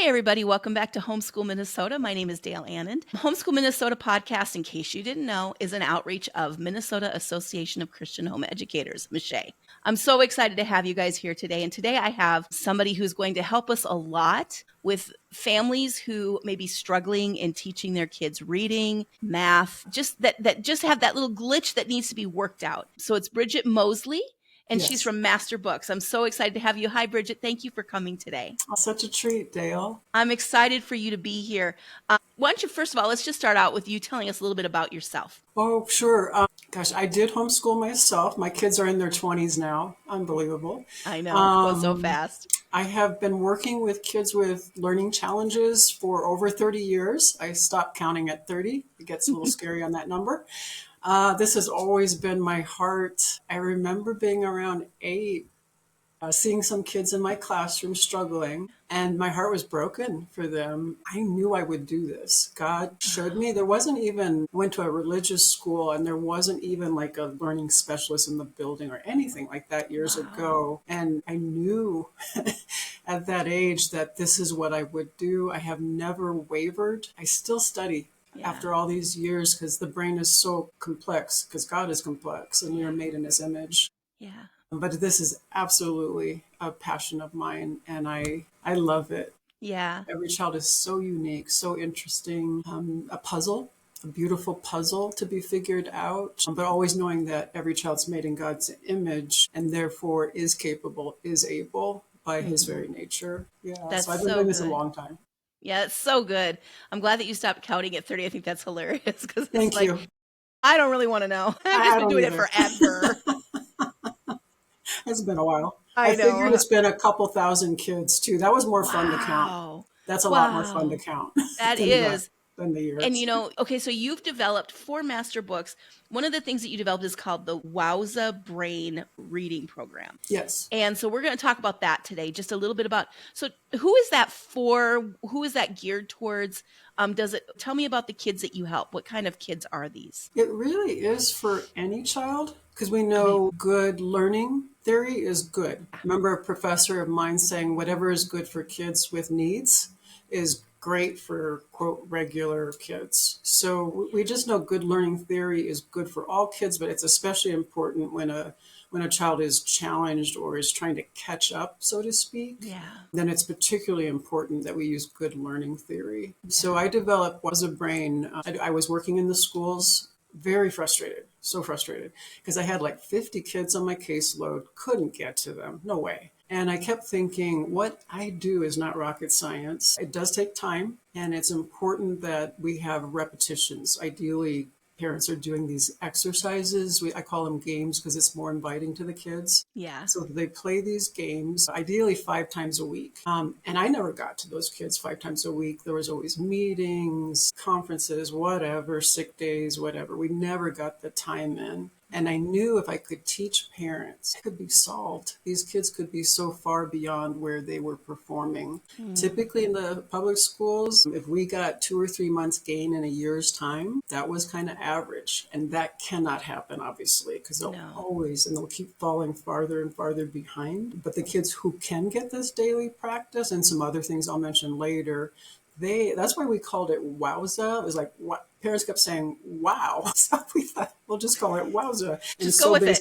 everybody. Welcome back to Homeschool Minnesota. My name is Dayle Anand. Homeschool Minnesota podcast, in case you didn't know, is an outreach of Minnesota Association of Christian Home Educators, MACHE. I'm so excited to have you guys here today. And today I have somebody who's going to help us a lot with families who may be struggling in teaching their kids reading, math, just that just have that little glitch that needs to be worked out. So it's Bridget Mosley. And Yes. she's from MasterBooks. I'm so excited to have you. Hi, Bridget. Thank you for coming today. Such a treat, Dayle. I'm excited for you to be here. Why don't you, first of all, let's just start out with you telling us a little bit about yourself. Oh, sure. I did homeschool myself. My kids are in their 20s now. Unbelievable. I know, it goes so fast. I have been working with kids with learning challenges for over 30 years. I stopped counting at 30. It gets a little scary on that number. This has always been my heart. I remember being around 8, seeing some kids in my classroom struggling, and my heart was broken for them. I knew I would do this. God showed me. Went to a religious school, and there wasn't even like a learning specialist in the building or anything like that years ago. And I knew at that age that this is what I would do. I have never wavered. I still study. After all these years, because the brain is so complex, because God is complex and we are made in his image. Yeah. But this is absolutely a passion of mine, and I love it. Yeah. Every child is so unique, so interesting, a beautiful puzzle to be figured out, but always knowing that every child's made in God's image and therefore is capable, is able by his very nature. Yeah, That's so I've been doing this a long time. Yeah, it's so good. I'm glad that you stopped counting at 30. I think that's hilarious because Thank you. I don't really want to know. I've just been doing it forever. It's been a while. I know. Figured it's been a couple thousand kids too. That was more fun to count. That's a lot more fun to count. That is. Than the years. And okay, so you've developed for MasterBooks. One of the things that you developed is called the Wowza Brain Reading Program. Yes. And so we're going to talk about that today, just a little bit about, so who is that for? Who is that geared towards? Tell me about the kids that you help. What kind of kids are these? It really is for any child, because we know good learning theory is good. Remember a professor of mine saying whatever is good for kids with needs is great for, quote, regular kids. So we just know good learning theory is good for all kids, but it's especially important when a child is challenged or is trying to catch up, so to speak. Yeah. Then it's particularly important that we use good learning theory. Yeah. So I developed Wowza Brain. I was working in the schools, very frustrated, so frustrated, because I had like 50 kids on my caseload, couldn't get to them, no way. And I kept thinking, what I do is not rocket science. It does take time, and it's important that we have repetitions. Ideally, parents are doing these exercises. I call them games because it's more inviting to the kids. Yeah. So they play these games, ideally 5 times a week. And I never got to those kids 5 times a week. There was always meetings, conferences, whatever, sick days, whatever. We never got the time in. And I knew if I could teach parents, it could be solved. These kids could be so far beyond where they were performing. Typically in the public schools, if we got 2 or 3 months gain in a year's time, that was kind of average. And that cannot happen, obviously, because they'll keep falling farther and farther behind. But the kids who can get this daily practice and some other things I'll mention later, that's why we called it Wowza. It was like, what? Parents kept saying, wow. So we thought, we'll just call it Wowza. Just go with it.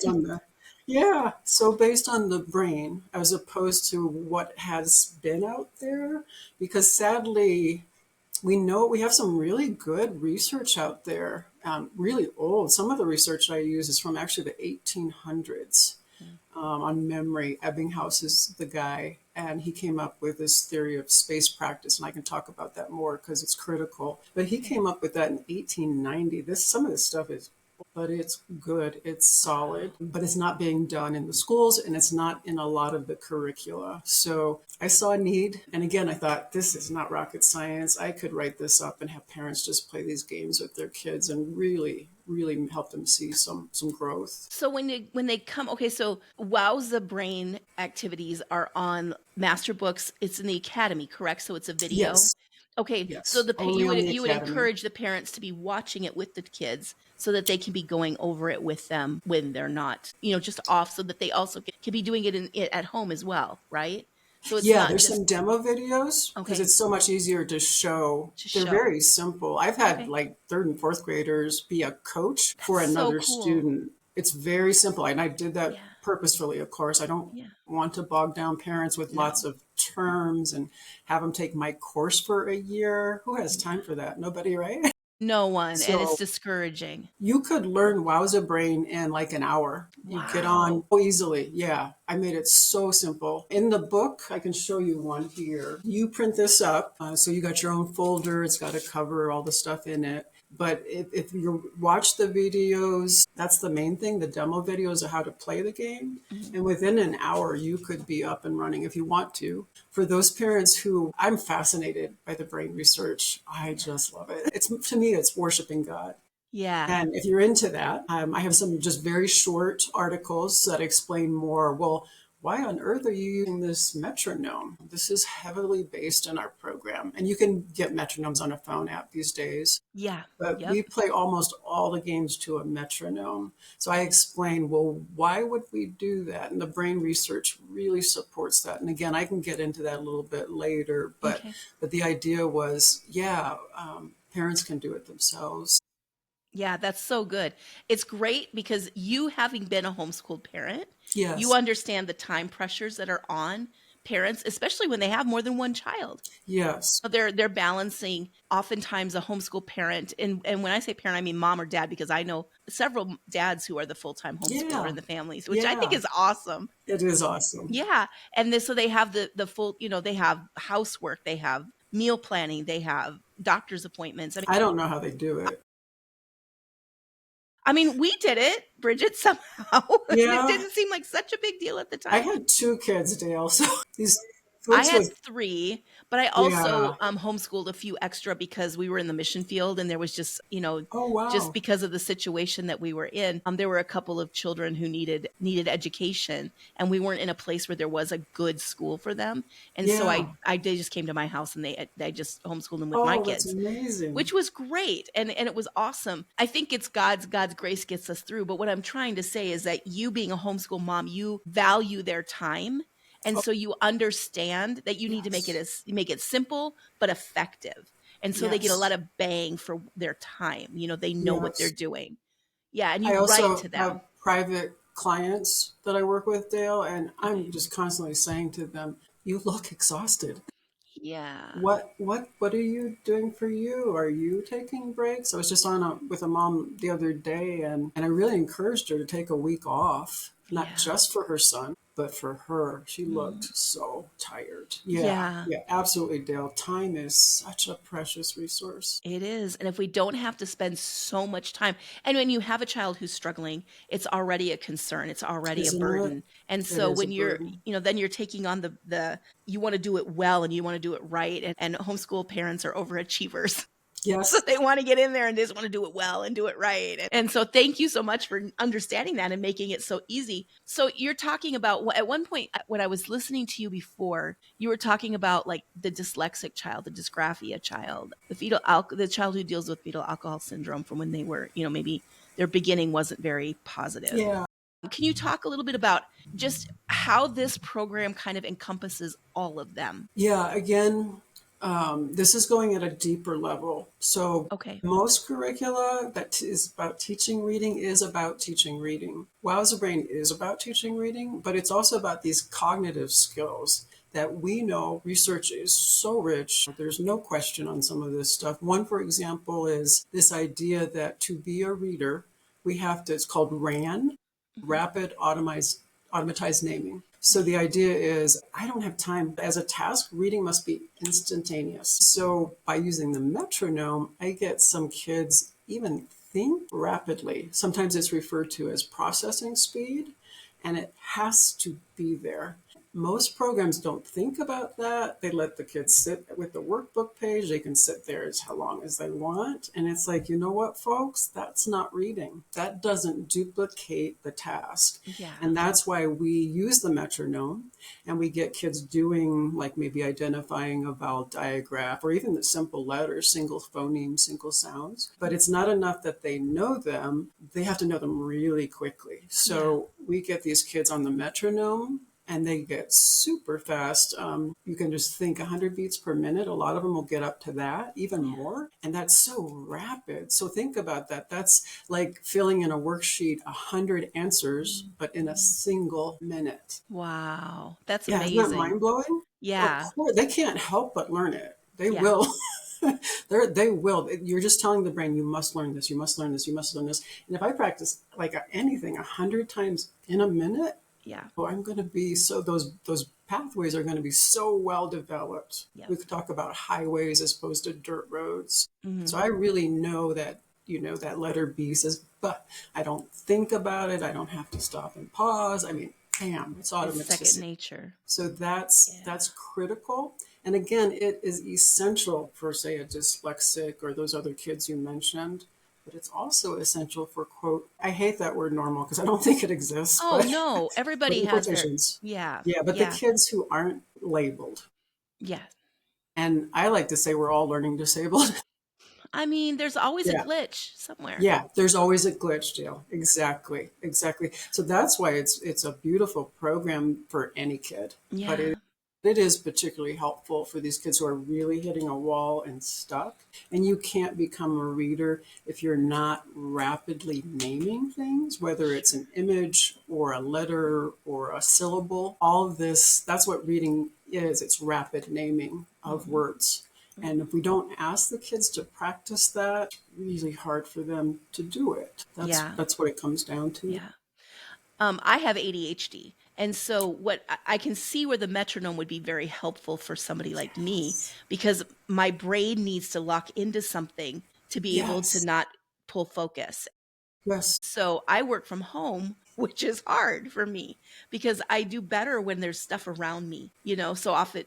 So based on the brain, as opposed to what has been out there, because sadly, we know we have some really good research out there, really old. Some of the research I use is from actually the 1800s. On memory. Ebbinghaus is the guy, and he came up with this theory of space practice, and I can talk about that more because it's critical. But he came up with that in 1890. Some of this stuff is, but it's good, it's solid, but it's not being done in the schools, and it's not in a lot of the curricula. So I saw a need, and again, I thought, this is not rocket science. I could write this up and have parents just play these games with their kids and really help them see some growth. So when they come, okay, so Wowza Brain activities are on MasterBooks. It's in the academy, correct? So it's a video. Yes. Okay, yes. So you would encourage the parents to be watching it with the kids so that they can be going over it with them when they're not, just off, so that they also can be doing it at home as well, right? So it's Yeah, not there's just some demo videos because okay it's so much easier to show. to They're show. very simple. I've had Okay. like third and fourth graders be a coach That's for so another cool. student. It's very simple. And I did that Yeah. purposefully, of course. I don't Yeah. want to bog down parents with lots No. of terms and have them take my course for a year. Who has Yeah. time for that? Nobody, right? No one. And it's So discouraging. you could learn Wowza Brain in like an hour. You get on Wow. so easily. Yeah, I made it so simple. In the book, I can show you one here. You print this up. So you got your own folder. It's got a cover, all the stuff in it. But if you watch the videos, that's the main thing. The demo videos of how to play the game. Mhm. And within an hour, you could be up and running if you want to. For those parents who I'm fascinated by the brain research, I Yeah. just love it. It's to me, it's worshiping God. Yeah. And if you're into that, I have some just very short articles that explain more. Well, why on earth are you using this metronome? This is heavily based in our program. And you can get metronomes on a phone app these days. Yeah. But Yep. we play almost all the games to a metronome. So I explain, well, why would we do that? And the brain research really supports that. And again, I can get into that a little bit later. Okay. But the idea was, yeah, parents can do it themselves. Yeah, that's so good. It's great because you having been a homeschooled parent, you Yes. understand the time pressures that are on parents, especially when they have more than one child. Yes. They're balancing oftentimes a homeschool parent, and when I say parent, I mean mom or dad, because I know several dads who are the full-time homeschooler Yeah. in the families, which I think Yeah. is awesome. It is awesome. Yeah, and this so they have the full, they have housework, they have meal planning, they have doctor's appointments. I don't know how they do it. I mean, we did it, Bridget, somehow, and it Yeah. didn't seem like such a big deal at the I time. had two kids, Dale. So these I folks had with, 3, but I yeah. also, homeschooled a few extra because we were in the mission field and there was just, Oh, just wow. because of the situation that we were in, there were a couple of children who needed education, and we weren't in a place where there was a good school for them. And so Yeah. they just came to my house and they just homeschooled them with my Oh, that's kids, amazing. which was great, and it was awesome. I think it's God's grace gets us through, but what I'm trying to say is that you being a homeschool mom, you value their time, and Oh, so you understand that you need to yes. make it simple but effective. And so they get a lot Yes. of bang for their time. They know what they're Yes. doing. Yeah, and I you write also to them. have private clients that I work with, Dale, and I'm Okay. just constantly saying to them, you look exhausted. Yeah. What are you doing for you? Are you taking breaks? I was just with a mom the other day, and I really encouraged her to take a week off, not Yeah. just for her son, but for her. She Mhm. looked so tired. Yeah, Yeah. yeah, absolutely, Dale. Time is such a precious resource. It is. And if we don't have to spend so much time, and when you have a child who's struggling, it's already a concern, it's already a Isn't it? burden. And It so is a when you're, burden. then you're taking on you want to do it well and you want to do it right. And homeschool parents are overachievers. So Yes. they want to get in there and they just want to do it well and do it right. And so thank you so much for understanding that and making it so easy. So you're talking about at one point when I was listening to you before, you were talking about like the dyslexic child, the dysgraphia child, the child who deals with fetal alcohol syndrome from when they were, maybe their beginning wasn't very positive. Yeah. Can you talk a little bit about just how this program kind of encompasses all of them? Yeah. Again, this is going at a deeper level. So Okay. most curricula that is about teaching reading is about teaching reading. Wowza Brain is about teaching reading, but it's also about these cognitive skills that we know research is so rich. There's no question on some of this stuff. One, for example, is this idea that to be a reader, it's called RAN, Mhm. rapid automatized naming. So the idea is I don't have time. As a task, reading must be instantaneous. So by using the metronome, I get some kids even think rapidly. Sometimes it's referred to as processing speed, and it has to be there. Most programs don't think about that. They let the kids sit with the workbook page. They can sit there as how long as they want. And it's like, you know what, folks? That's not reading. That doesn't duplicate the task. Yeah. And that's why we use the metronome and we get kids doing like maybe identifying a vowel digraph or even the simple letters, single phonemes, single sounds. But it's not enough that they know them. They have to know them really quickly. Yeah. So we get these kids on the metronome and they get super fast. You can just think 100 beats per minute. A lot of them will get up to that, even more. And that's so rapid. So think about that. That's like filling in a worksheet 100 answers, but in a single minute. Wow. That's Yeah, isn't that amazing. mind blowing? Of Yeah. course, they can't help but learn it. They Yeah. will. They will. You're just telling the brain, you must learn this, you must learn this, you must learn this. And if I practice like anything 100 times in a minute, Yeah. oh, I'm going to be so those pathways are going to be so well developed. Yep. We could talk about highways as opposed to dirt roads. Mm-hmm. So I really know that, that letter B says, but I don't think about it. I don't have to stop and pause. I mean, bam, it's It's automatic. second nature. So that's critical. And again, it is essential for, say, a dyslexic or those other kids you mentioned. But it's also essential for, quote, I hate that word normal because I don't think it exists, Oh, but, no. but Everybody in has their, quotations. yeah. Yeah, but the Yeah. kids who aren't labeled. Yeah. And I like to say we're all learning disabled. I mean, there's always a Yeah. glitch somewhere. Yeah, there's always a glitch, Dayle. Exactly, exactly. So that's why it's a beautiful program for any kid. But Yeah. it is particularly helpful for these kids who are really hitting a wall and stuck. And you can't become a reader if you're not rapidly naming things, whether it's an image or a letter or a syllable. All of this, that's what reading is. It's rapid naming of words. And if we don't ask the kids to practice that, it's really hard for them to do it. That's what it comes down to. Yeah. I have ADHD. And so what I can see where the metronome would be very helpful for somebody like me, because my brain needs to lock into something to be able to Yes. not pull focus. Yes. So I work from home, which is hard for me because I do better when there's stuff around me, so often,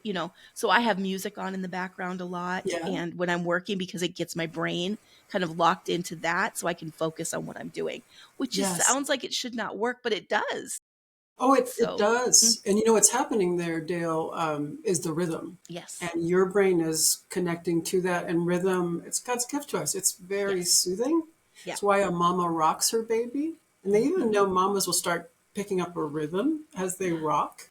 so I have music on in the background a lot. Yeah. And when I'm working, because it gets my brain kind of locked into that so I can focus on what I'm doing, which just Yes. sounds like it should not work, but it does. Oh, it So, does. And what's happening there, Dayle, is the rhythm. yes. And your brain is connecting to that. And rhythm, it's God's gift to us. It's very soothing. Yeah. It's why a mama rocks her baby. And they even know mamas will start picking up a rhythm as they rock.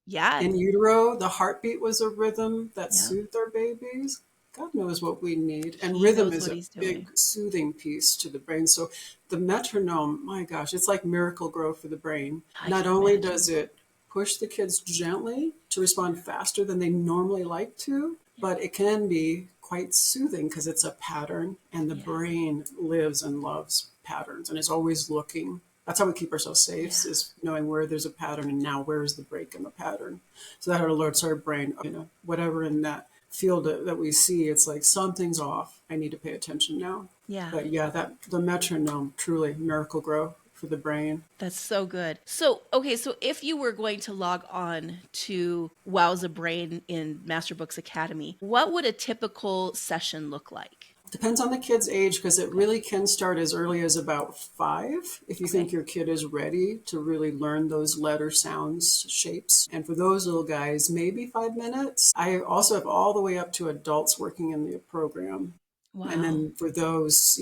Yeah. In utero, the heartbeat was a rhythm that Yeah. soothed our babies. God knows what we need. And He rhythm knows is what a he's big doing. soothing piece to the brain. So the metronome, my gosh, it's like miracle grow for the brain. I Not can only imagine. does it push the kids gently to respond faster than they normally like to, but it can be quite soothing because it's a pattern and the brain lives and loves patterns and is always looking. That's how we keep ourselves safe, is knowing where there's a pattern and now where's the break in the pattern. So that alerts our brain, whatever in that field that we see, it's like something's off. I need to pay attention now. Yeah. But yeah, the metronome, truly miracle grow for the brain. That's so good. So, okay, so if you were going to log on to Wowza Brain in MasterBooks Academy, what would a typical session look like? Depends on the kid's age because it really can start as early as about 5 if you think your kid is ready to really learn those letter sounds, shapes. And for those little guys, maybe 5 minutes. I also have all the way up to adults working in the program. Wow. And then for those,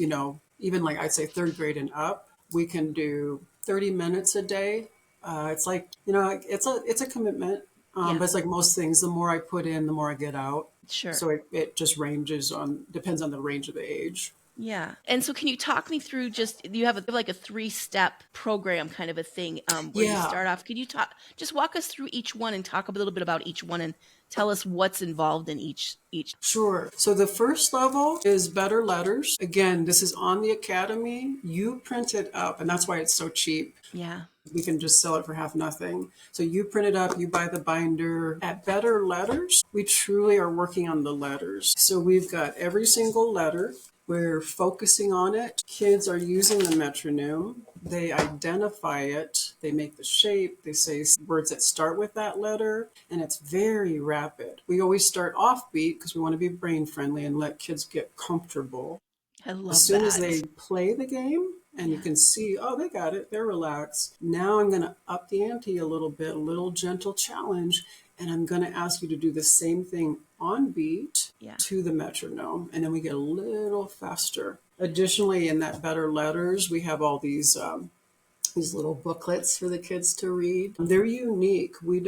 even like I'd say 3rd grade and up, we can do 30 minutes a day. It's like, it's a commitment. But it's like most things, the more I put in, the more I get out. Sure. So it just depends on the range of the age. Yeah. And so can you talk me through you have like a 3-step program kind of a thing where you start off. Can you just walk us through each one and talk a little bit about each one and tell us what's involved in each? Sure. So the first level is better letters. Again, this is on the Academy. You print it up, and that's why it's so cheap. Yeah. We can just sell it for half nothing. So you print it up, you buy the binder. At Better Letters, we truly are working on the letters. So we've got every single letter. We're focusing on it. Kids are using the metronome. They identify it. They make the shape. They say words that start with that letter. And it's very rapid. We always start offbeat because we want to be brain friendly and let kids get comfortable. I love As soon that. as they play the game and you can see, oh, they got it, they're relaxed. Now I'm going to up the ante a little bit, a little gentle challenge, and I'm going to ask you to do the same thing on beat to the metronome, and then we get a little faster. Additionally, in that Better Letters, we have all these these little booklets for the kids to read. They're unique. We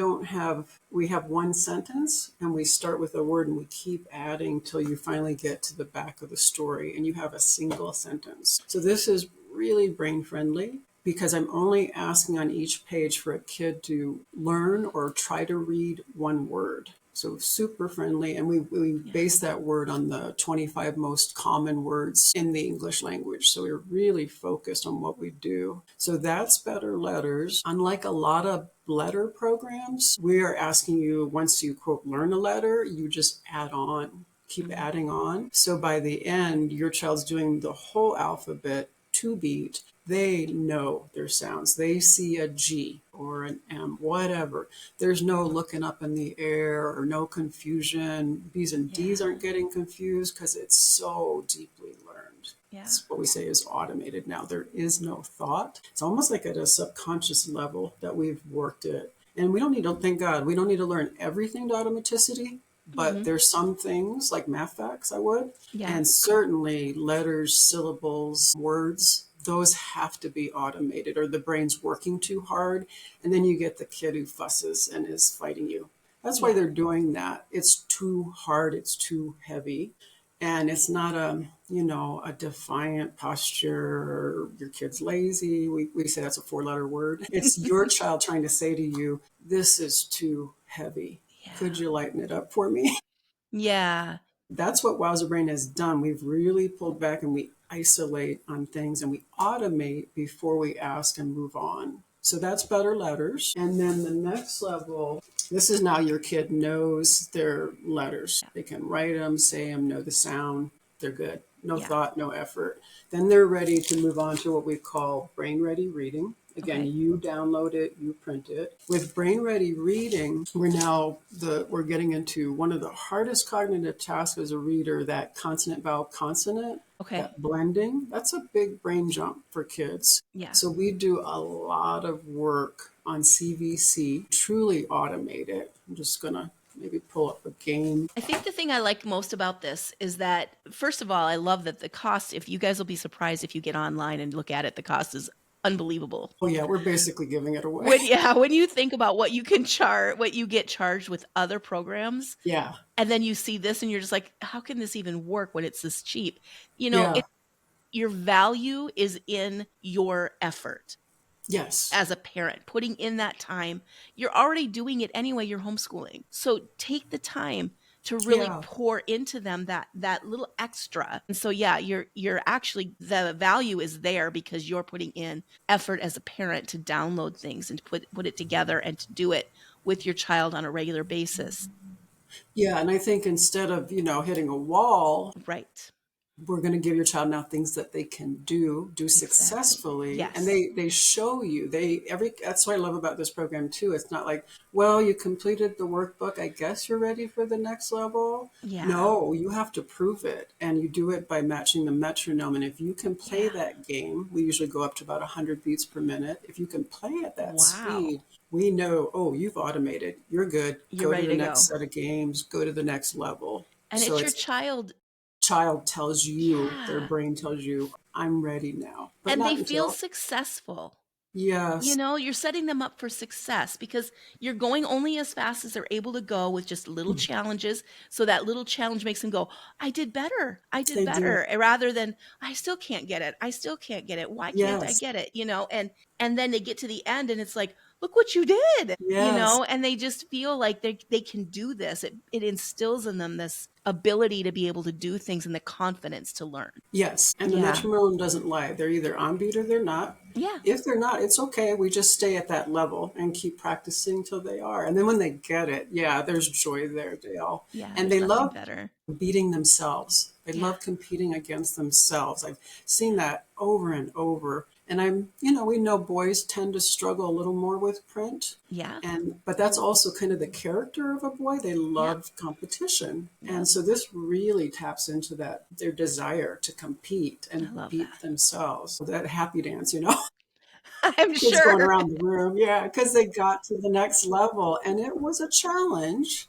have one sentence and we start with a word and we keep adding till you finally get to the back of the story and you have a single sentence. So this is really brain friendly because I'm only asking on each page for a kid to learn or try to read one word. So super friendly. And we base that word on the 25 most common words in the English language. So we're really focused on what we do. So that's Better Letters. Unlike a lot of letter programs, we are asking you, once you quote, learn a letter, you just add on, keep adding on. So by the end, your child's doing the whole alphabet to beat. They know their sounds. They see a G or an M, whatever. There's no looking up in the air or no confusion. B's and D's aren't getting confused because it's so deeply learned. Yeah. That's what we say is automated now. There is no thought. It's almost like at a subconscious level that we've worked it. And we don't need to, thank God, we don't need to learn everything to automaticity. But there's some things like math facts I would. Yeah. And certainly letters, syllables, words, those have to be automated or the brain's working too hard. And then you get the kid who fusses and is fighting you. That's why they're doing that. It's too hard. It's too heavy. And it's not a defiant posture or your kid's lazy. We say that's a 4-letter word. It's your child trying to say to you, this is too heavy. Could you lighten it up for me? Yeah. That's what WowzaBrain has done. We've really pulled back and we isolate on things and we automate before we ask and move on. So that's Better Letters. And then the next level, this is now your kid knows their letters. They can write them, say them, know the sound. They're good. No thought, no effort. Then they're ready to move on to what we call Brain Ready Reading. Again, you download it, you print it. With Brain Ready Reading, we're getting into one of the hardest cognitive tasks as a reader, that consonant vowel consonant, that blending. That's a big brain jump for kids. Yeah. So we do a lot of work on CVC, truly automate it. I'm just going to maybe pull up a game. I think the thing I like most about this is that, first of all, I love that the cost, if you guys will be surprised if you get online and look at it, the cost is unbelievable. Oh yeah, we're basically giving it away. When you think about what you can charge, what you get charged with other programs, and then you see this and you're just like, how can this even work when it's this cheap? Your value is in your effort. Yes. As a parent, putting in that time. You're already doing it anyway, you're homeschooling. So take the time to really pour into them that little extra. And so you're actually, the value is there because you're putting in effort as a parent to download things and to put it together and to do it with your child on a regular basis. Yeah, and I think instead of, hitting a wall, we're going to give your child now things that they can do successfully. And they show you, that's what I love about this program too. It's not like, well, you completed the workbook, I guess you're ready for the next level. No, you have to prove it. And you do it by matching the metronome. And if you can play that game, we usually go up to about 100 beats per minute. If you can play at that speed, we know, oh, you've automated. You're good. You're ready to the to next go. set of games. Go to the next level. And so it's your child tells you, their brain tells you, I'm ready now. But and they feel successful. Yes. You're setting them up for success because you're going only as fast as they're able to go with just little challenges. So that little challenge makes them go, I did better. Rather than, I still can't get it. Why can't I get it? And then they get to the end and it's like, look what you did, and they just feel like they can do this. It instills in them this ability to be able to do things and the confidence to learn. Yes. And the metronome doesn't lie. They're either on beat or they're not. Yeah. If they're not, it's okay. We just stay at that level and keep practicing till they are. And then when they get it, there's joy there, Dayle. Yeah. And they love better. Beating themselves. They love competing against themselves. I've seen that over and over. And we know boys tend to struggle a little more with print. Yeah. But that's also kind of the character of a boy. They love competition. Yeah. And so this really taps into their desire to compete and beat themselves. So that happy dance, I'm kids sure. going around the room. Yeah, because they got to the next level and it was a challenge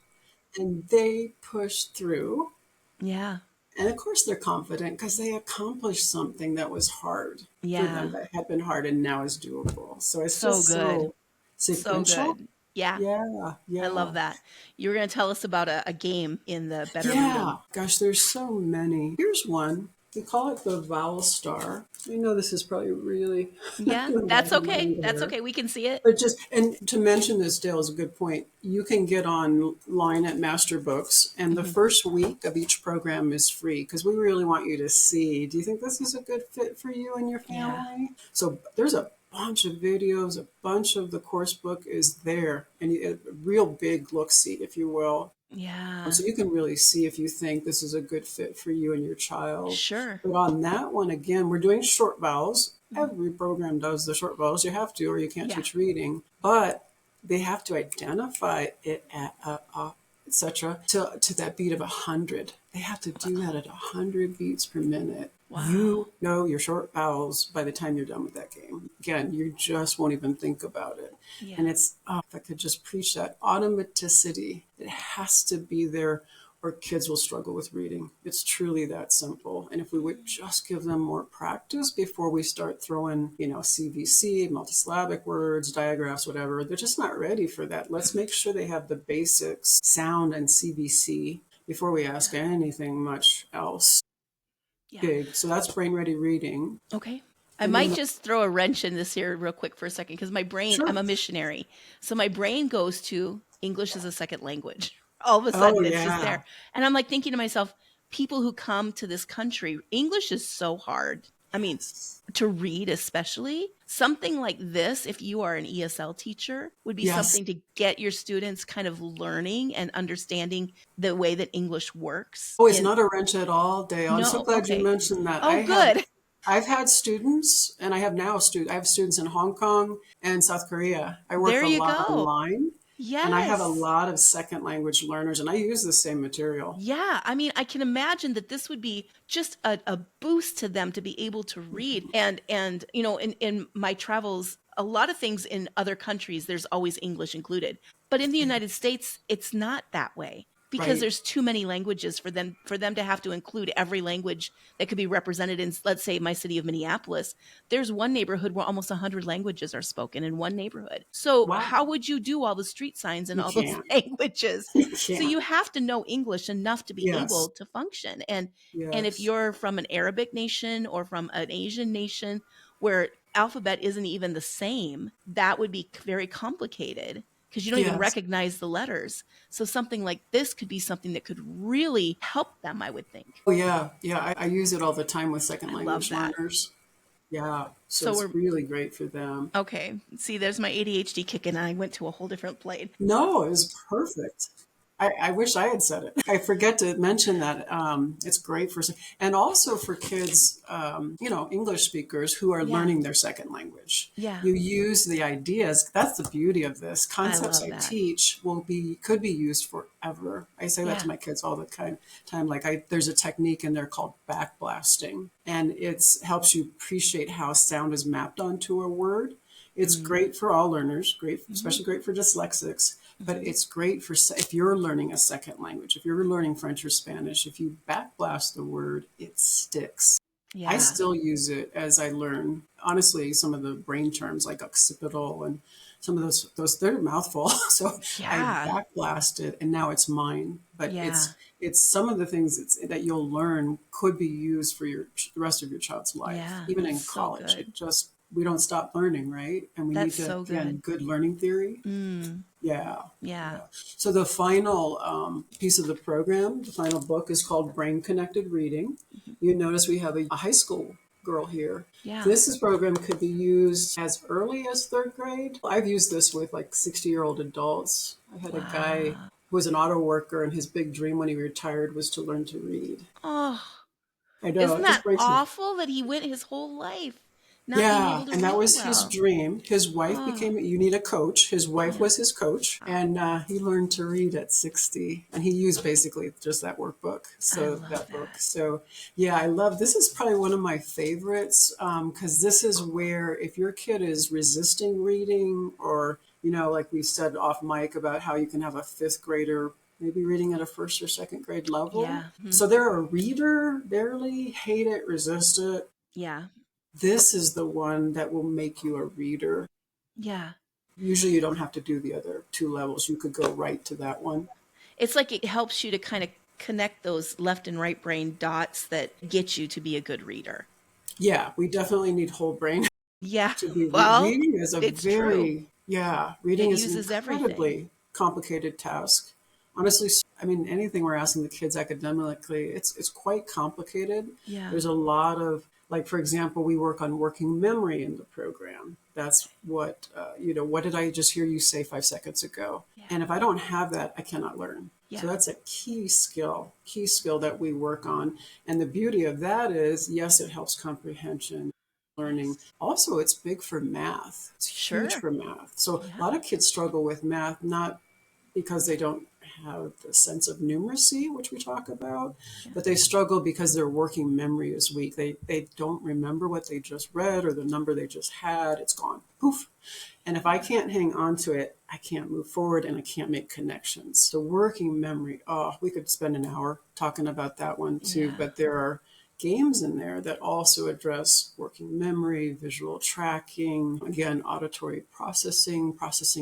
and they pushed through. Yeah. And of course they're confident because they accomplished something that was hard for them, Yeah. that had been hard and now is doable. So it's So just good. so So sequential. good. Yeah. Yeah, I love yeah. that. You were going to tell us about a game in the Better Yeah, Reading. gosh, there's so many. Here's one. We call it the vowel star. I know this is probably really Yeah, that's above my okay. That's hair. okay. We can see it. But just, and to mention this, Dale, is a good point. You can get online at MasterBooks, and the Mhm. first week of each program is free because we really want you to see, do you think this is a good fit for you and your Yeah. family? So there's a bunch of videos, a bunch of the course book is there, and a real big look-see, if you will. Yeah. So you can really see if you think this is a good fit for you and your child. Sure. But on that one, again, we're doing short vowels. Mhm. Every program does the short vowels. You have to, or you can't Yeah. teach reading. But they have to identify it at etc. To that beat of 100. They have to do that at 100 beats per minute. Wow. You know your short vowels by the time you're done with that game. Again, you just won't even think about it. Yeah. And it's, oh, if I could just preach that automaticity, it has to be there or kids will struggle with reading. It's truly that simple. And if we would just give them more practice before we start throwing, CVC, multisyllabic words, diagraphs, whatever, they're just not ready for that. Let's make sure they have the basics, sound and CVC, before we ask Yeah. anything much else Yeah. big. So that's brain ready reading. Okay. I And might then, just throw a wrench in this here real quick for a second because my brain, I'm sure. a missionary. So my brain goes to English as a second language. All of a Oh, sudden, it's just yeah. there. And I'm like thinking to myself, people who come to this country, English is so hard. I mean, to read, especially something like this, if you are an ESL teacher, would be Yes. something to get your students kind of learning and understanding the way that English works. Oh, it's In not a wrench at all, Dale. I'm so no, glad you okay. mentioned that. Oh, good. I've had students, and I have now I have students in Hong Kong and South Korea. I work There a you lot go. online, and I have a Yes. lot of second language learners, and I use the same material. Yeah. I mean, I can imagine that this would be just a boost to them to be able to read. And in my travels, a lot of things in other countries, there's always English included. But in the Yeah. United States, it's not that way because Right. there's too many languages for them to have to include every language that could be represented in, let's say, my city of Minneapolis. There's one neighborhood where almost 100 languages are spoken in one neighborhood. So Wow. how would you do all the street signs in You all those can't. languages? You So can't. you have to know English enough to be Yes. able to function. And if Yes. you're from an Arabic nation or from an Asian nation where alphabet isn't even the same, that would be very complicated because you don't even Yes. recognize the letters. So something like this could be something that could really help them, I would think. Oh, yeah. Yeah. I use it all the time with second I love language that. learners. Yeah. So So it's we're really great for them. okay. See, there's my ADHD kicking. I went to a whole different plane. No, it was perfect. I wish I had said it. I forget to mention that it's great for, and also for kids, English speakers who are Yeah. learning their second language. Yeah. You use the ideas. That's the beauty of this. I Concepts love I that. teach could be used forever. I say that Yeah. to my kids all the time. Like there's a technique in there called backblasting, and it's helps you appreciate how sound is mapped onto a word. It's Mm. great for all learners, great, Mhm. especially great for dyslexics, but Mhm. it's great for if you're learning a second language, if you're learning French or Spanish, if you backblast the word, it sticks. I Yeah. still use it as I learn, honestly, some of the brain terms like occipital and some of those they're a mouthful. So I Yeah. backblast it and now it's mine. But Yeah. it's some of the things that you'll learn could be used for the rest of your child's life, Yeah. even That's in so college. good. We don't stop learning, right? And we That's need to, so again, good. good learning theory. Mm. Yeah, Yeah. yeah. So the final piece of the program, the final book is called Brain Connected Reading. Mhm. You notice we have a high school girl here. Yeah. This program could be used as early as third grade. I've used this with like 60-year-old adults. I had a guy Wow. who was an auto worker, and his big dream when he retired was to learn to read. Oh, I know, isn't it just that breaks me. awful that he went his whole life not being Yeah, able to and that read was his well? dream. His wife Oh, became, you need a coach. His wife yeah. was his coach, Wow. and he learned to read at 60. And he used basically just that workbook. I So, love that book. that. So, yeah, I love this. Is probably one of my favorites because this is where if your kid is resisting reading, or, like we said off mic about how you can have a fifth grader maybe reading at a first or second grade level. Yeah. Mhm. So they're a reader, barely, hate it, resist it. Yeah. This is the one that will make you a reader. Yeah. Usually you don't have to do the other two levels. You could go right to that one. It's like it helps you to kind of connect those left and right brain dots that get you to be a good reader. Yeah, we definitely need whole brain Yeah. to be Well, reading is a it's true. very, yeah, reading It is an uses everything. incredibly complicated task. Honestly, I mean, anything we're asking the kids academically, it's quite complicated. Yeah. There's a lot of, like, for example, we work on working memory in the program. That's what, what did I just hear you say 5 seconds ago? Yeah. And if I don't have that, I cannot learn. Yeah. So that's a key skill that we work on. And the beauty of that is, yes, it helps comprehension, learning. Also, it's big for math. It's huge Sure. for math. So Yeah. a lot of kids struggle with math, not because they don't have the sense of numeracy, which we talk about, but they struggle because their working memory is weak. They don't remember what they just read or the number they just had. It's gone. Poof. And if I can't hang on to it, I can't move forward and I can't make connections. So working memory, oh, we could spend an hour talking about that one too, Yeah. but there are games in there that also address working memory, visual tracking, again, auditory processing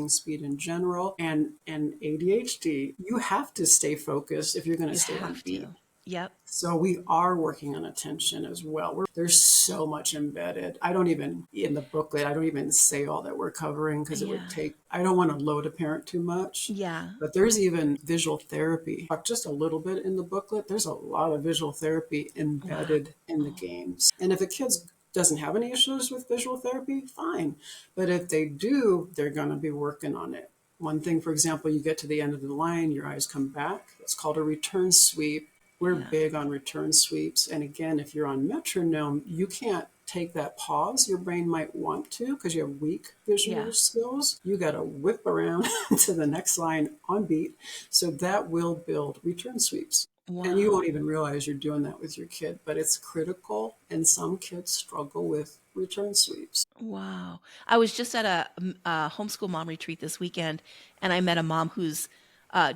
speed in general, and ADHD. You have to stay focused if you're going to You stay on have beat. to. Yep. So we are working on attention as well. There's so much embedded. In the booklet, I don't even say all that we're covering because it Yeah. would take, I don't want to load a parent too much. Yeah. But there's even visual therapy. Just a little bit in the booklet. There's a lot of visual therapy embedded in the games. And if a kid doesn't have any issues with visual therapy, fine. But if they do, they're going to be working on it. One thing, for example, you get to the end of the line, your eyes come back. It's called a return sweep. We're big on return sweeps. And again, if you're on metronome, you can't take that pause your brain might want to because you have weak visual skills. You got to whip around to the next line on beat. So that will build return sweeps. Wow. And you won't even realize you're doing that with your kid, but it's critical. And some kids struggle with return sweeps. Wow. I was just at a homeschool mom retreat this weekend, and I met a mom who's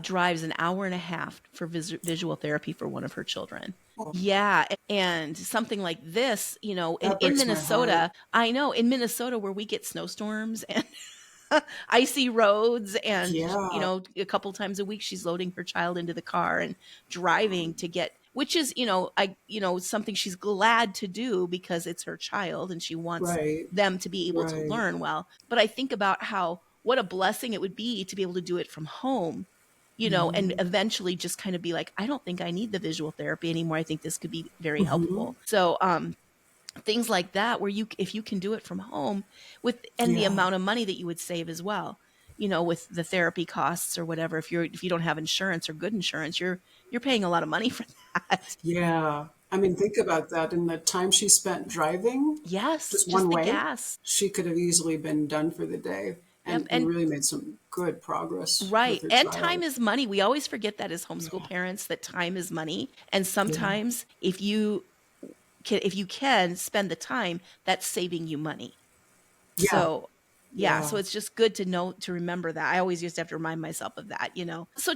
drives an hour and a half for visual therapy for one of her children. Yeah. And something like this, in Minnesota, I know in Minnesota where we get snowstorms and icy roads and, a couple times a week, she's loading her child into the car and driving to get, which is, something she's glad to do because it's her child and she wants them to be able to learn well. But I think about what a blessing it would be to be able to do it from home, and eventually just kind of be like, I don't think I need the visual therapy anymore. I think this could be very helpful. So, things like that, where if you can do it from home the amount of money that you would save as well, with the therapy costs or whatever, if you don't have insurance or good insurance, you're paying a lot of money for that. Yeah. I mean, think about that. In the time she spent driving, just one way, gas. She could have easily been done for the day. And really made some good progress. Right. With her and child. Time is money. We always forget that as homeschool parents, that time is money. And sometimes if you can spend the time, that's saving you money. Yeah. So so it's just good to remember that. I always used to have to remind myself of that, So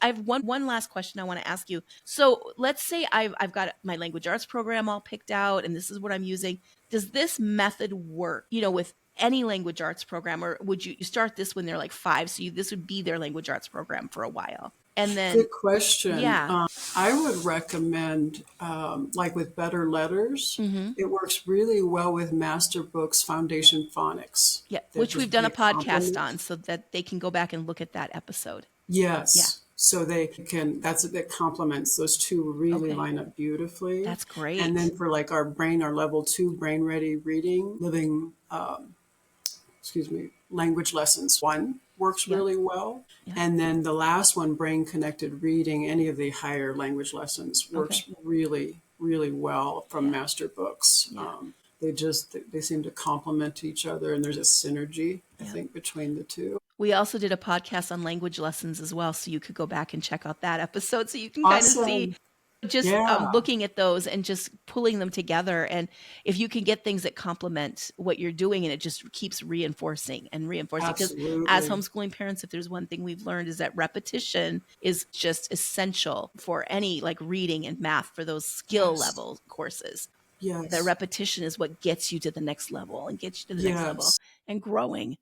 I have one last question I want to ask you. So let's say I've got my language arts program all picked out and this is what I'm using. Does this method work, with any language arts program, or would you start this when they're like 5? So this would be their language arts program for a while. And then, good question. Yeah. I would recommend, like with Better Letters, it works really well with MasterBooks Foundation Phonics. Yeah, which we've done a podcast on, so that they can go back and look at that episode. Yes. Yeah. So they can, that complements those two really line up beautifully. That's great. And then for like our level 2 brain ready reading, language lessons 1 works really well. Yeah. And then the last one, brain connected reading, any of the higher language lessons works really, really well from MasterBooks. Yeah. They seem to complement each other, and there's a synergy, I think, between the two. We also did a podcast on language lessons as well, so you could go back and check out that episode so you can kind of see Just Yeah, looking at those and just pulling them together. And if you can get things that complement what you're doing, and it just keeps reinforcing and reinforcing. Because as absolutely. homeschooling parents, if there's one thing we've learned is that repetition is just essential for any like reading and math for those skill Yes, level courses. The yes, repetition is what gets you to the next level and gets you to the next level yes. and growing.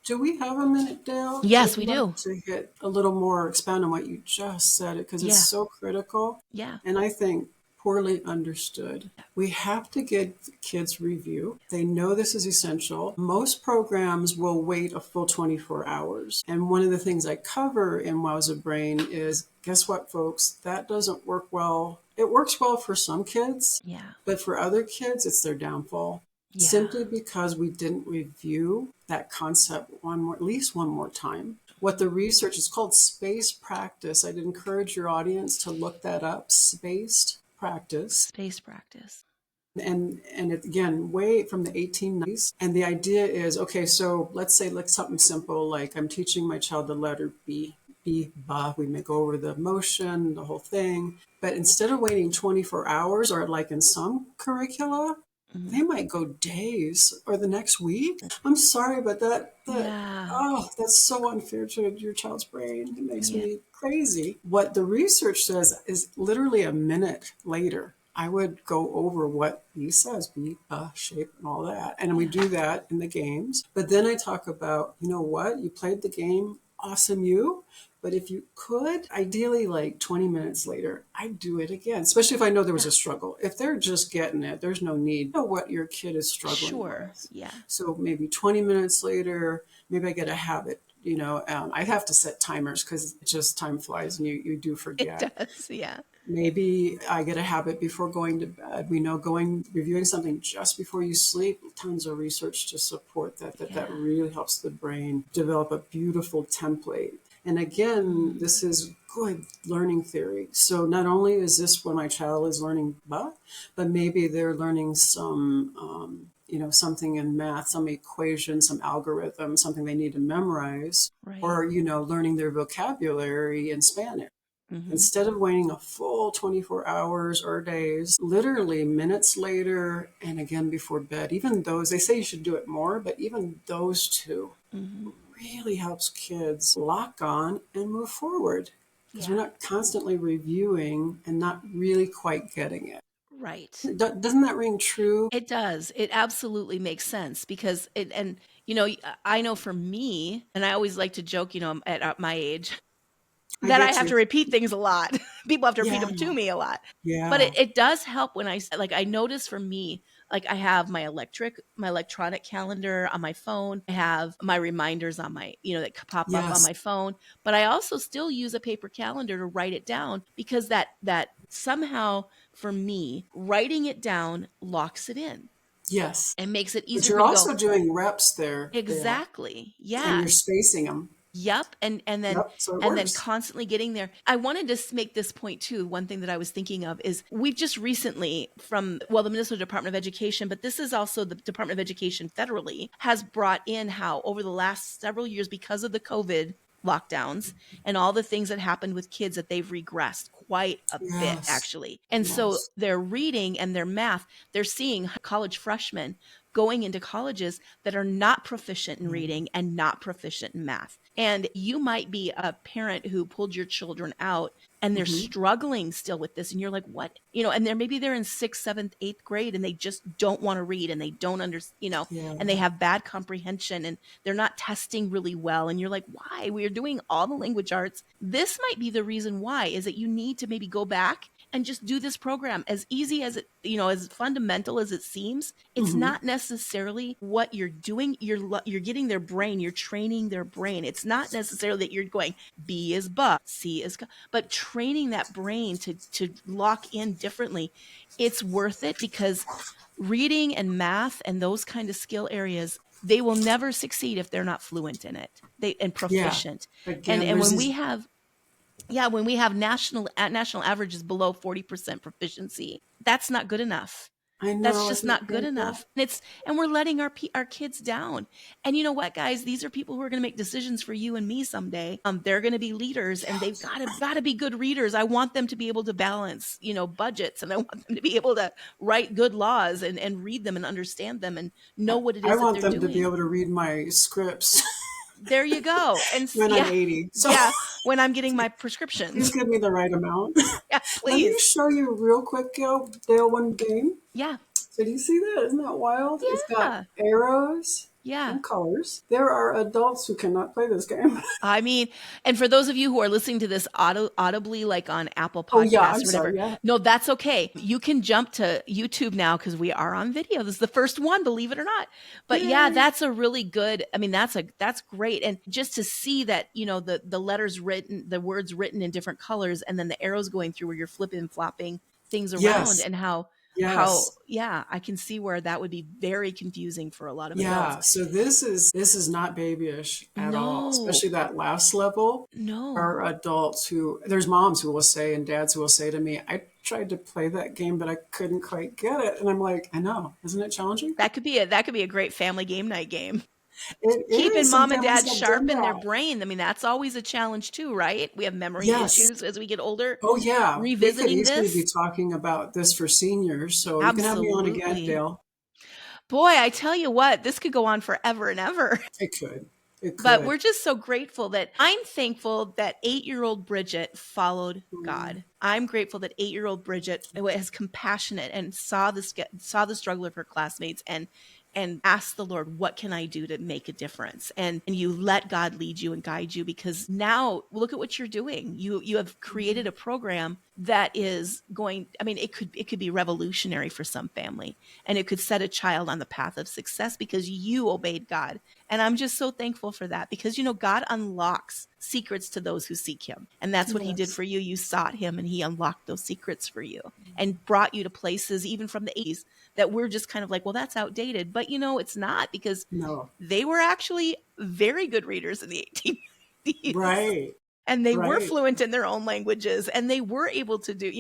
Do we have a minute, Dale? Yes, I'd we like do. to hit a little more, expand on what you just said, because it's Yeah. so critical Yeah. and I think poorly understood. We have to get kids review. They know this is essential. Most programs will wait a full 24 hours. And one of the things I cover in Wowza Brain is, guess what, folks? That doesn't work well. It works well for some kids, Yeah. but for other kids, it's their downfall. Yeah. Simply because we didn't review that concept at least one more time. What the research is called space practice. I'd encourage your audience to look that up, spaced practice. Space practice. And it, again, way from the 1890s. And the idea is, okay, so let's say like something simple, like I'm teaching my child the letter B. B, ba, we may go over the motion, the whole thing. But instead of waiting 24 hours, or like in some curricula, Mhm. they might go days or the next week. I'm sorry, but Yeah. oh, that's so unfair to your child's brain. It makes Yeah. me crazy. What the research says is literally a minute later, I would go over what he says, beat, shape, and all that. And we Yeah. do that in the games. But then I talk about, you know what? You played the game, awesome you. But if you could, ideally, like 20 minutes later, I'd do it again, especially if I know there was Yeah. a struggle. If they're just getting it, there's no need to know what your kid is struggling Sure. with. Yeah. So maybe 20 minutes later, maybe I get a habit. I'd have to set timers because just time flies and you do It forget. does. Yeah. Maybe I get a habit before going to bed. We know reviewing something just before you sleep, tons of research to support that Yeah. really helps the brain develop a beautiful template. And again, Mm. this is good learning theory. So not only is this when my child is learning but maybe they're learning some, something in math, some equation, some algorithm, something they need to memorize, Right. or, learning their vocabulary in Spanish. Mm-hmm. Instead of waiting a full 24 hours or days, literally minutes later and again before bed, even those, they say you should do it more, but even those two Mm-hmm. really helps kids lock on and move forward because we're Yeah. not constantly reviewing and not really quite getting it. Right. Doesn't that ring true? It does. It absolutely makes sense because I know for me, and I always like to joke, I'm at my age, I that I get have you. to repeat things a lot. People have to repeat Yeah, them to me a lot. But yeah, it does help when I notice for me, like I have my electronic calendar on my phone. I have my reminders on that pop up on yes, my phone, but I also still use a paper calendar to write it down because that somehow for me, writing it down locks it in yes. and makes it But easier for you're me to go, also doing reps there, Dale, exactly. and Yeah. you're spacing them. Yep, and then Yep, so it and then works. constantly getting there. I wanted to make this point too. One thing that I was thinking of is we've just recently the Minnesota Department of Education, but this is also the Department of Education federally has brought in how over the last several years because of the COVID lockdowns and all the things that happened with kids that they've regressed quite a bit Yes, actually. And so yes. their reading and their math, they're seeing college freshmen going into colleges that are not proficient in Mm. reading and not proficient in math. And you might be a parent who pulled your children out and they're Mm-hmm. struggling still with this. And you're like, what? And they're in sixth, seventh, eighth grade and they just don't want to read and they don't understand, Yeah, and they have bad comprehension and they're not testing really well. And you're like, why? We're doing all the language arts. This might be the reason why is that you need to maybe go back and just do this program as easy as as fundamental as it seems. It's mm-hmm. not necessarily what you're doing. You're getting their brain, you're training their brain. It's not necessarily that you're going B is but, C is but training that brain to lock in differently. It's worth it because reading and math and those kind of skill areas, they will never succeed if they're not fluent in it. And Yeah. proficient. And Again, and there's when these. we have national averages below 40% proficiency, that's not good enough. I That's know, just isn't it not good painful? enough. And we're letting our kids down. And you know what, guys? These are people who are going to make decisions for you and me someday. They're going to be leaders, and they've got to be good readers. I want them to be able to balance, budgets, and I want them to be able to write good laws and read them and understand them and know what it I is that want they're them to be doing. able to read my scripts There you go. And when I'm yeah, 80. So yeah, when I'm getting my please prescriptions. give me the right amount. Yeah, Let me please. show you real quick, Dale, one game. Yeah. So do you see that? Isn't that wild? It's got Yeah. arrows Yeah. and colors. There are adults who cannot play this game. I mean, and for those of you who are listening to this audibly, like on Apple Oh yeah, Podcasts I'm or whatever, sorry. Yeah. no, that's okay. You can jump to YouTube now because we are on video. This is the first one, believe it or not. But yeah, Yay. that's a really good. I mean, that's great. And just to see that, the letters written, the words written in different colors, and then the arrows going through where you're flipping, flopping things around, Yes. and how Yes. yeah, I can see where that would be very confusing for a lot of adults. Yeah. So this is not babyish at all, No, especially that last level. no. Are adults who there's moms who will say and dads who will say to me, I tried to play that game, but I couldn't quite get it. And I'm like, I know, isn't it challenging? That could be a great family game night game. It Keeping is. Some mom and families dad have done sharp in their that. brain. I mean, that's always a challenge too, right? We have memory Yes. issues as we get older. Oh yeah. We could Revisiting easily be this, talking about this for seniors. So you can have me on again, absolutely. Dale. Boy, I tell you what, this could go on forever and ever. It could. It But could. we're just so grateful that I'm thankful that 8-year-old Bridget followed Mm. God. I'm grateful that 8-year-old Bridget was compassionate and saw the struggle of her classmates and asked the Lord, what can I do to make a difference? And you let God lead you and guide you, because now look at what you're doing. You have created a program that is going, I mean, it could be revolutionary for some family, and it could set a child on the path of success because you obeyed God. And I'm just so thankful for that, because God unlocks secrets to those who seek him. And that's what he did Yes. for you. You sought him and he unlocked those secrets for you and brought you to places even from the 80s that we're just kind of like, well, that's outdated. But it's not, because No. they were actually very good readers in the 1890s. Right. And they were Right. fluent in their own languages, and they were able to do.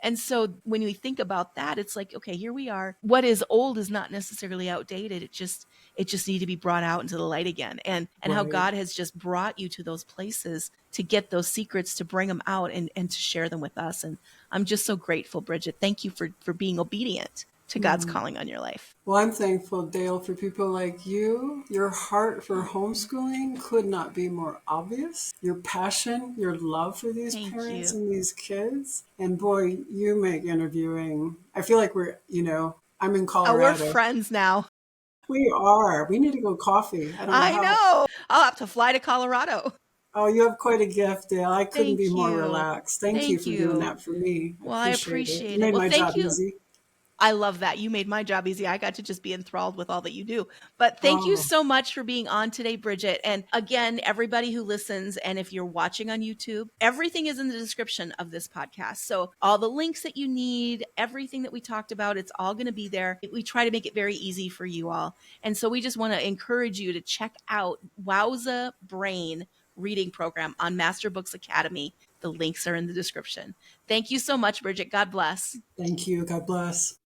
And so when we think about that, it's like, okay, here we are. What is old is not necessarily outdated. It just needs to be brought out into the light again. And how Right. God has just brought you to those places to get those secrets, to bring them out and to share them with us. And I'm just so grateful, Bridget. Thank you for being obedient to God's calling on your life. Well, I'm thankful, Dale, for people like you. Your heart for homeschooling could not be more obvious. Your passion, your love for these Thank parents you. and these kids. And boy, you make interviewing. I feel like I'm in Oh, we're Colorado. friends now. We are. We need to go coffee. I don't know I how. know. I'll have to fly to Colorado. Oh, you have quite a gift, Dale. I couldn't be Thank more you. relaxed. Thank you Thank for doing you. that for me. I Well, I appreciate it. You appreciate it. made Well, my thank job you. easy. I love that. You made my job easy. I got to just be enthralled with all that you do. But thank you Oh, so much for being on today, Bridget. And again, everybody who listens, and if you're watching on YouTube, everything is in the description of this podcast. So all the links that you need, everything that we talked about, it's all going to be there. We try to make it very easy for you all. And so we just want to encourage you to check out Wowza Brain Reading Program on MasterBooks Academy. The links are in the description. Thank you so much, Bridget. God bless. thank you. God bless.